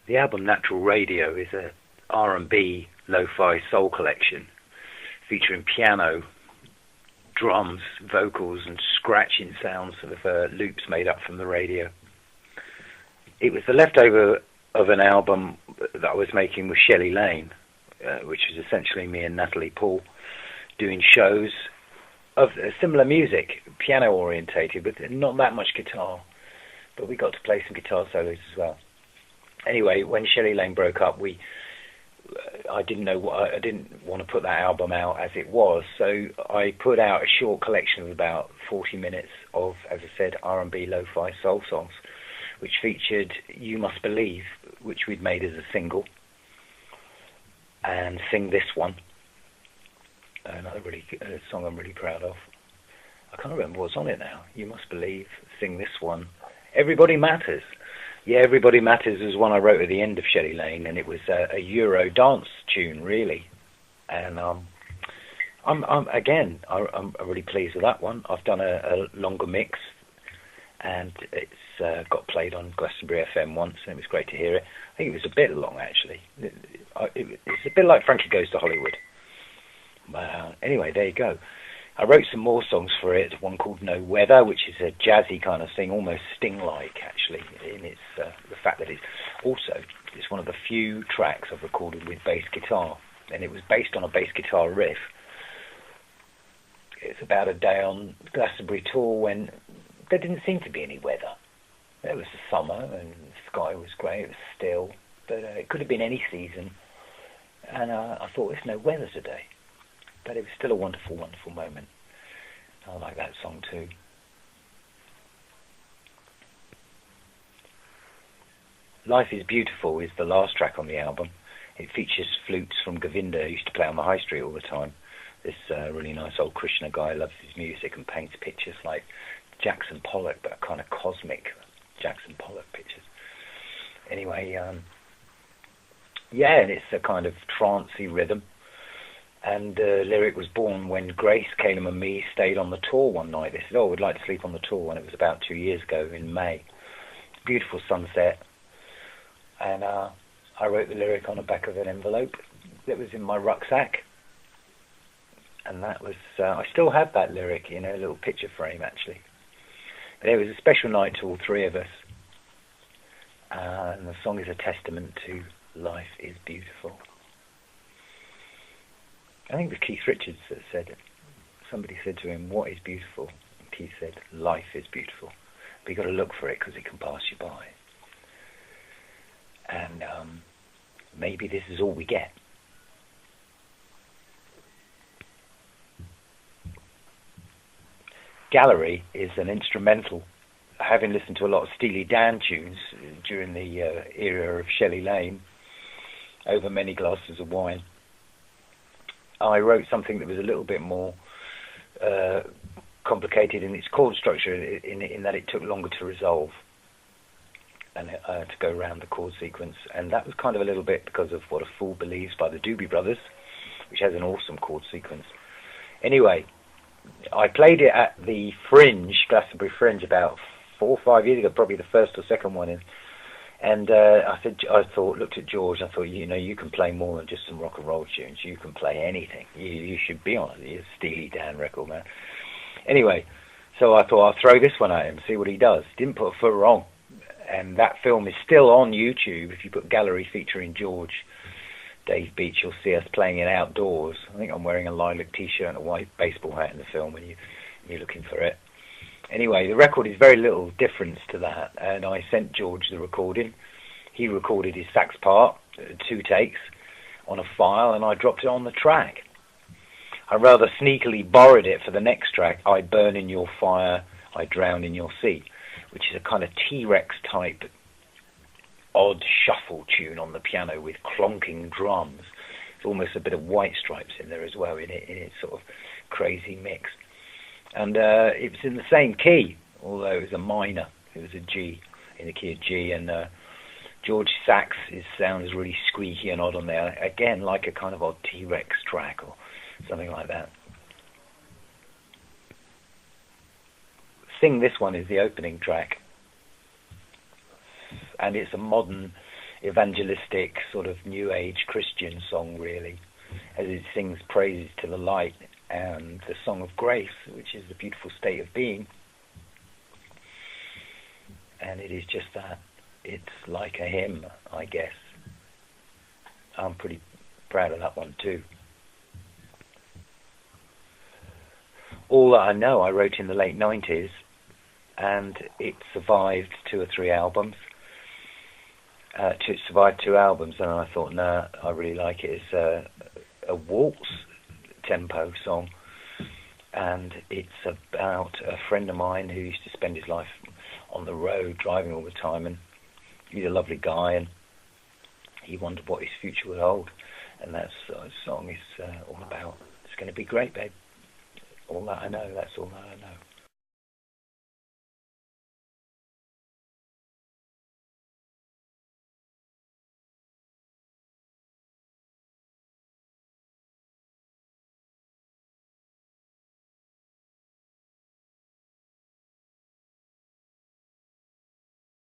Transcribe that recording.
The album Natural Radio is a R&B lo-fi soul collection featuring piano, drums, vocals and scratching sounds of loops made up from the radio. It was the leftover of an album that I was making with Shelley Lane, which was essentially me and Natalie Paul doing shows of similar music, piano orientated, but not that much guitar. But we got to play some guitar solos as well. Anyway, when Shelley Lane broke up, I didn't want to put that album out as it was, so I put out a short collection of about 40 minutes of, as I said, R&B lo-fi soul songs, which featured You Must Believe, which we'd made as a single, and Sing This One, another song I'm really proud of. I can't remember what's on it now. You Must Believe, Sing This One, Everybody Matters. Yeah, Everybody Matters was one I wrote at the end of Shelley Lane, and it was a Euro dance tune, really. And I'm really pleased with that one. I've done a longer mix, and it's got played on Glastonbury FM once, and it was great to hear it. I think it was a bit long, actually. It's a bit like Frankie Goes to Hollywood. Anyway, there you go. I wrote some more songs for it, one called No Weather, which is a jazzy kind of thing, almost Sting-like, actually, in its the fact that it's one of the few tracks I've recorded with bass guitar, and it was based on a bass guitar riff. It's about a day on Glastonbury tour when there didn't seem to be any weather. It was the summer, and the sky was grey, it was still, but it could have been any season, and I thought, there's no weather today. But it was still a wonderful, wonderful moment. I like that song too. Life is Beautiful is the last track on the album. It features flutes from Govinda, who used to play on the high street all the time. This really nice old Krishna guy, loves his music and paints pictures like Jackson Pollock, but kind of cosmic Jackson Pollock pictures. Anyway, and it's a kind of trancey rhythm. And the lyric was born when Grace, Calum and me stayed on the tour one night. They said, we'd like to sleep on the tour, and it was about 2 years ago in May. Beautiful sunset. And I wrote the lyric on the back of an envelope that was in my rucksack. And that was, I still have that lyric in a little picture frame, actually. But it was a special night to all three of us. And the song is a testament to Life is Beautiful. I think it was Keith Richards that said it. Somebody said to him, what is beautiful? And Keith said, life is beautiful. But you've got to look for it because it can pass you by. And maybe this is all we get. Gallery is an instrumental. Having listened to a lot of Steely Dan tunes during the era of Shelley Lane, over many glasses of wine, I wrote something that was a little bit more complicated in its chord structure, in that it took longer to resolve and to go around the chord sequence. And that was kind of a little bit because of What a Fool Believes by the Doobie Brothers, which has an awesome chord sequence. Anyway, I played it at the Fringe, Glastonbury Fringe, about 4 or 5 years ago, probably the first or second one in. And looked at George, I thought, you can play more than just some rock and roll tunes. You can play anything. You should be on it. You're a Steely Dan record, man. Anyway, so I thought I'll throw this one at him, see what he does. Didn't put a foot wrong. And that film is still on YouTube. If you put Gallery featuring George, Dave Beach, you'll see us playing it outdoors. I think I'm wearing a lilac t-shirt and a white baseball hat in the film when you're looking for it. Anyway, the record is very little difference to that, and I sent George the recording. He recorded his sax part, 2 takes, on a file, and I dropped it on the track. I rather sneakily borrowed it for the next track, I Burn in Your Fire, I Drown in Your Sea, which is a kind of T-Rex type odd shuffle tune on the piano with clonking drums. There's almost a bit of White Stripes in there as well, in its sort of crazy mix. And it was in the same key, although it was a minor. It was a G, in the key of G. And George sax sounds really squeaky and odd on there. Again, like a kind of odd T-Rex track or something like that. Sing This One is the opening track. And it's a modern evangelistic sort of New Age Christian song, really, as it sings praises to the light and the song of grace, which is the beautiful state of being. And it is just that. It's like a hymn, I guess. I'm pretty proud of that one too. All That I Know I wrote in the late 90s, and it survived 2 or 3 albums. It survived 2 albums, and I thought, nah, I really like it. It's a waltz tempo song, and it's about a friend of mine who used to spend his life on the road driving all the time, and he's a lovely guy, and he wondered what his future would hold, and that song is all about, it's going to be great, babe. All that I know, that's all that I know.